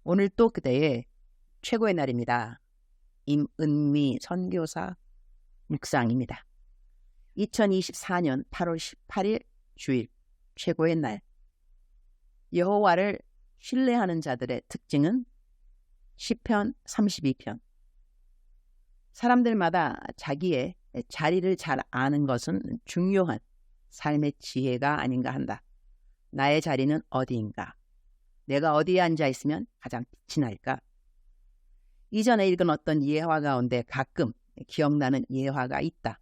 오늘 또 그대의 최고의 날입니다. 임은미 선교사 묵상입니다. 2024년 8월 18일 주일 최고의 날. 여호와를 신뢰하는 자들의 특징은 시편 32편. 사람들마다 자기의 자리를 잘 아는 것은 중요한 삶의 지혜가 아닌가 한다. 나의 자리는 어디인가? 내가 어디에 앉아 있으면 가장 빛이 날까? 이전에 읽은 어떤 예화 가운데 가끔 기억나는 예화가 있다.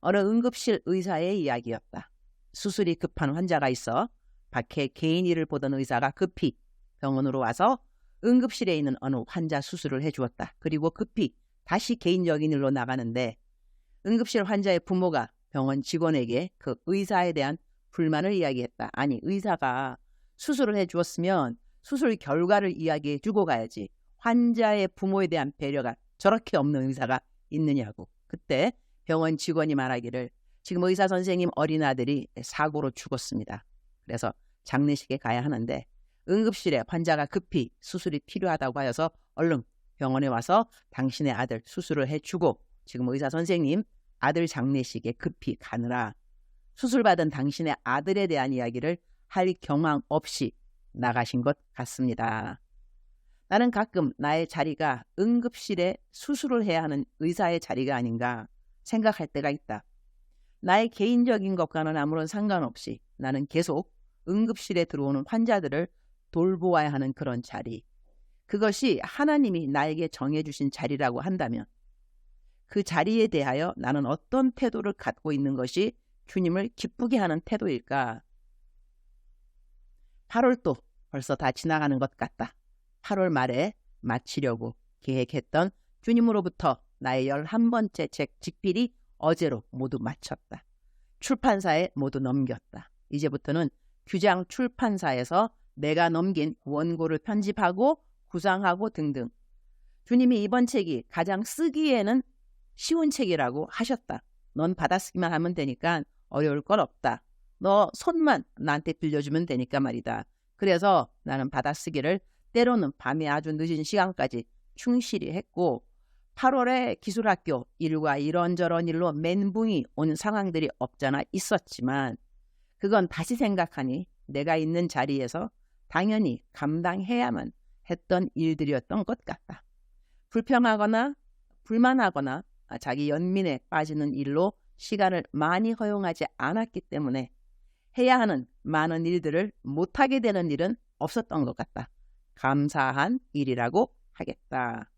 어느 응급실 의사의 이야기였다. 수술이 급한 환자가 있어 밖에 개인 일을 보던 의사가 급히 병원으로 와서 응급실에 있는 어느 환자 수술을 해주었다. 그리고 급히 다시 개인적인 일로 나가는데 응급실 환자의 부모가 병원 직원에게 그 의사에 대한 불만을 이야기했다. 아니, 의사가 수술을 해주었으면 수술 결과를 이야기해 주고 가야지. 환자의 부모에 대한 배려가 저렇게 없는 의사가 있느냐고. 그때 병원 직원이 말하기를 지금 의사 선생님 어린 아들이 사고로 죽었습니다. 그래서 장례식에 가야 하는데 응급실에 환자가 급히 수술이 필요하다고 하여서 얼른 병원에 와서 당신의 아들 수술을 해주고 지금 의사 선생님 아들 장례식에 급히 가느라 수술받은 당신의 아들에 대한 이야기를 할 경황 없이 나가신 것 같습니다. 나는 가끔 나의 자리가 응급실에 수술을 해야 하는 의사의 자리가 아닌가 생각할 때가 있다. 나의 개인적인 것과는 아무런 상관없이 나는 계속 응급실에 들어오는 환자들을 돌보아야 하는 그런 자리. 그것이 하나님이 나에게 정해주신 자리라고 한다면 그 자리에 대하여 나는 어떤 태도를 갖고 있는 것이 주님을 기쁘게 하는 태도일까? 8월도 벌써 다 지나가는 것 같다. 8월 말에 마치려고 계획했던 주님으로부터 나의 11번째 책 직필이 어제로 모두 마쳤다. 출판사에 모두 넘겼다. 이제부터는 규장 출판사에서 내가 넘긴 원고를 편집하고 구상하고 등등. 주님이 이번 책이 가장 쓰기에는 쉬운 책이라고 하셨다. 넌 받아쓰기만 하면 되니까 어려울 건 없다. 너 손만 나한테 빌려주면 되니까 말이다. 그래서 나는 받아쓰기를 때로는 밤에 아주 늦은 시간까지 충실히 했고 8월에 기술학교 일과 이런저런 일로 멘붕이 온 상황들이 없잖아 있었지만 그건 다시 생각하니 내가 있는 자리에서 당연히 감당해야만 했던 일들이었던 것 같다. 불평하거나 불만하거나 자기 연민에 빠지는 일로 시간을 많이 허용하지 않았기 때문에 해야 하는 많은 일들을 못하게 되는 일은 없었던 것 같다. 감사한 일이라고 하겠다.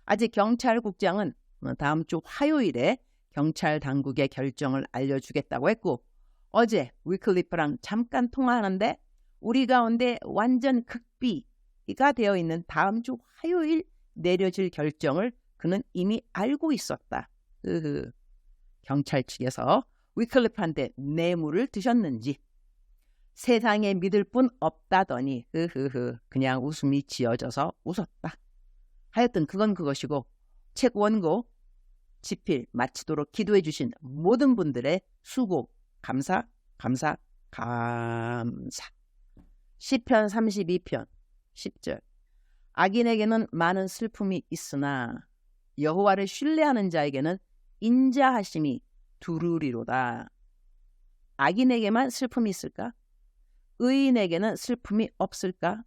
아직 경찰국장은 다음 주 화요일에 경찰 당국의 결정을 알려주겠다고 했고 어제 위클리프랑 잠깐 통화하는데 우리 가운데 완전 극비가 되어 있는 다음 주 화요일 내려질 결정을 그는 이미 알고 있었다. 경찰 측에서 위클리프한테 뇌물을 드셨는지 세상에 믿을 분 없다더니 그냥 웃음이 지어져서 웃었다. 하여튼 그건 그것이고 책 원고 집필 마치도록 기도해 주신 모든 분들의 수고 감사. 시편 32편 10절. 악인에게는 많은 슬픔이 있으나 여호와를 신뢰하는 자에게는 인자하심이 두루리로다. 악인에게만 슬픔이 있을까? 의인에게는 슬픔이 없을까?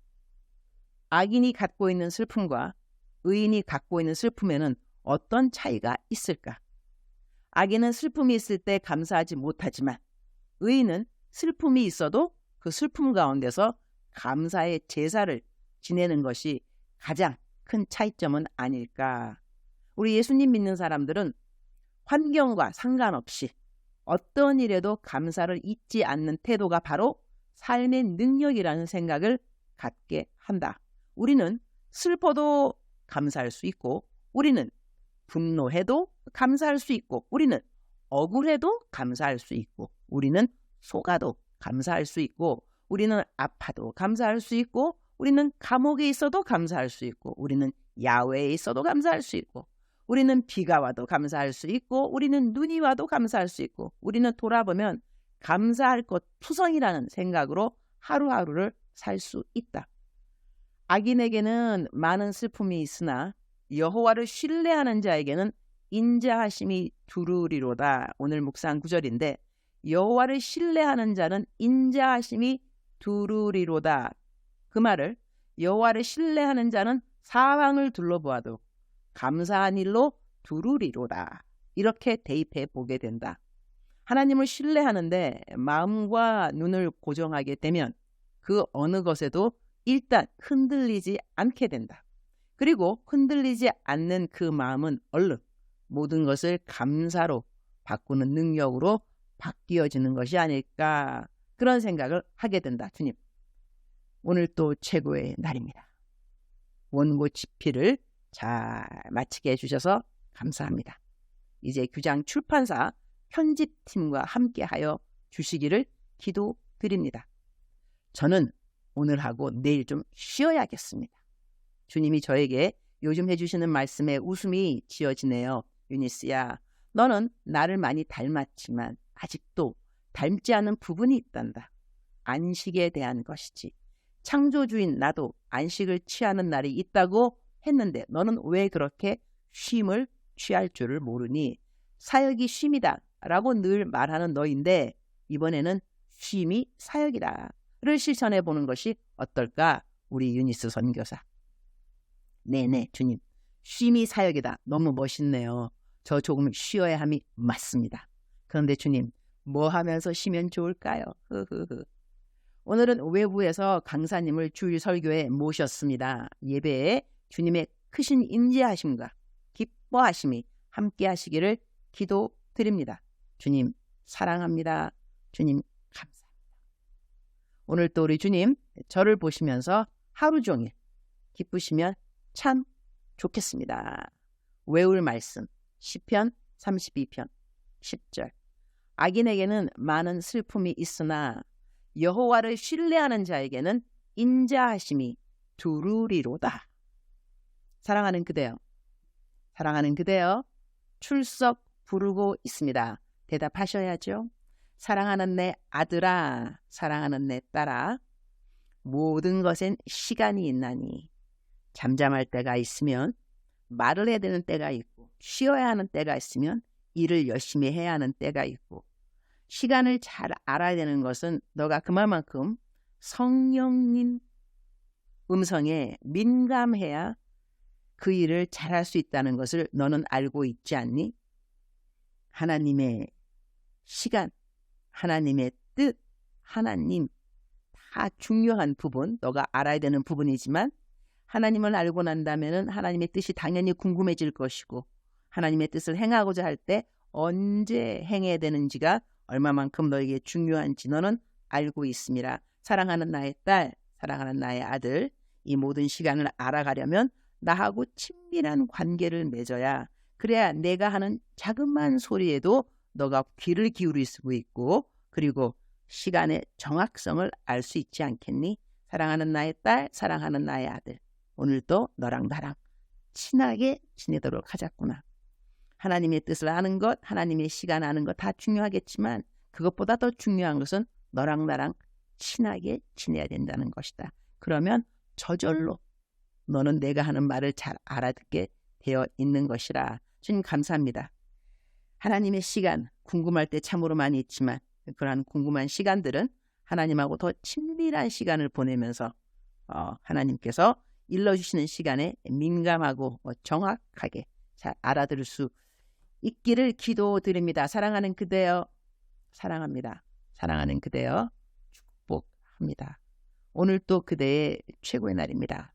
악인이 갖고 있는 슬픔과 의인이 갖고 있는 슬픔에는 어떤 차이가 있을까? 악인은 슬픔이 있을 때 감사하지 못하지만 의인은 슬픔이 있어도 그 슬픔 가운데서 감사의 제사를 지내는 것이 가장 큰 차이점은 아닐까? 우리 예수님 믿는 사람들은 환경과 상관없이 어떤 일에도 감사를 잊지 않는 태도가 바로 삶의 능력이라는 생각을 갖게 한다. 우리는 슬퍼도 감사할 수 있고 우리는 분노해도 감사할 수 있고 우리는 억울해도 감사할 수 있고 우리는 속아도 감사할 수 있고 우리는 아파도 감사할 수 있고 우리는 감옥에 있어도 감사할 수 있고 우리는 야외에 있어도 감사할 수 있고 우리는 비가 와도 감사할 수 있고 우리는 눈이 와도 감사할 수 있고 우리는 돌아보면 감사할 것 투성이라는 생각으로 하루하루를 살 수 있다. 악인에게는 많은 슬픔이 있으나 여호와를 신뢰하는 자에게는 인자하심이 두루리로다. 오늘 묵상 구절인데 여호와를 신뢰하는 자는 인자하심이 두루리로다. 그 말을 여호와를 신뢰하는 자는 사방을 둘러보아도 감사한 일로 두루리로다. 이렇게 대입해 보게 된다. 하나님을 신뢰하는데 마음과 눈을 고정하게 되면 그 어느 것에도 일단 흔들리지 않게 된다. 그리고 흔들리지 않는 그 마음은 얼른 모든 것을 감사로 바꾸는 능력으로 바뀌어지는 것이 아닐까, 그런 생각을 하게 된다. 주님, 오늘 또 최고의 날입니다. 원고 집필을 잘 마치게 해주셔서 감사합니다. 이제 규장 출판사 편집팀과 함께하여 주시기를 기도드립니다. 저는 오늘하고 내일 좀 쉬어야겠습니다. 주님이 저에게 요즘 해주시는 말씀에 웃음이 지어지네요. 유니스야, 너는 나를 많이 닮았지만 아직도 닮지 않은 부분이 있단다. 안식에 대한 것이지. 창조주인 나도 안식을 취하는 날이 있다고 했는데 너는 왜 그렇게 쉼을 취할 줄을 모르니? 사역이 쉼이다 라고 늘 말하는 너인데 이번에는 쉼이 사역이다를 실천해 보는 것이 어떨까? 우리 유니스 선교사. 네네, 주님, 쉼이 사역이다. 너무 멋있네요. 저 조금 쉬어야 함이 맞습니다. 그런데 주님, 뭐 하면서 쉬면 좋을까요? 오늘은 외부에서 강사님을 주일 설교에 모셨습니다. 예배에 주님의 크신 임재하심과 기뻐하심이 함께 하시기를 기도드립니다. 주님 사랑합니다. 주님 감사합니다. 오늘 또 우리 주님 저를 보시면서 하루 종일 기쁘시면 참 좋겠습니다. 외울 말씀 시편 32편 10절. 악인에게는 많은 슬픔이 있으나 여호와를 신뢰하는 자에게는 인자하심이 두루리로다. 사랑하는 그대여, 사랑하는 그대여, 출석 부르고 있습니다. 대답하셔야죠. 사랑하는 내 아들아, 사랑하는 내 딸아, 모든 것엔 시간이 있나니 잠잠할 때가 있으면 말을 해야 되는 때가 있고, 쉬어야 하는 때가 있으면 일을 열심히 해야 하는 때가 있고, 시간을 잘 알아야 되는 것은 너가 그만큼 성령님 음성에 민감해야 그 일을 잘할 수 있다는 것을 너는 알고 있지 않니? 하나님의 시간, 하나님의 뜻, 하나님 다 중요한 부분, 너가 알아야 되는 부분이지만 하나님을 알고 난다면 하나님의 뜻이 당연히 궁금해질 것이고 하나님의 뜻을 행하고자 할 때 언제 행해야 되는지가 얼마만큼 너에게 중요한지 너는 알고 있습니다. 사랑하는 나의 딸, 사랑하는 나의 아들, 이 모든 시간을 알아가려면 나하고 친밀한 관계를 맺어야, 그래야 내가 하는 자그마한 소리에도 너가 귀를 기울일 수 있고 그리고 시간의 정확성을 알 수 있지 않겠니? 사랑하는 나의 딸, 사랑하는 나의 아들, 오늘도 너랑 나랑 친하게 지내도록 하자꾸나. 하나님의 뜻을 아는 것, 하나님의 시간 아는 것 다 중요하겠지만 그것보다 더 중요한 것은 너랑 나랑 친하게 지내야 된다는 것이다. 그러면 저절로 너는 내가 하는 말을 잘 알아듣게 되어 있는 것이라. 주님 감사합니다. 하나님의 시간 궁금할 때 참으로 많이 있지만 그러한 궁금한 시간들은 하나님하고 더 친밀한 시간을 보내면서 하나님께서 일러주시는 시간에 민감하고 정확하게 잘 알아들을 수 있기를 기도드립니다. 사랑하는 그대여, 사랑합니다. 사랑하는 그대여, 축복합니다. 오늘 또 그대의 최고의 날입니다.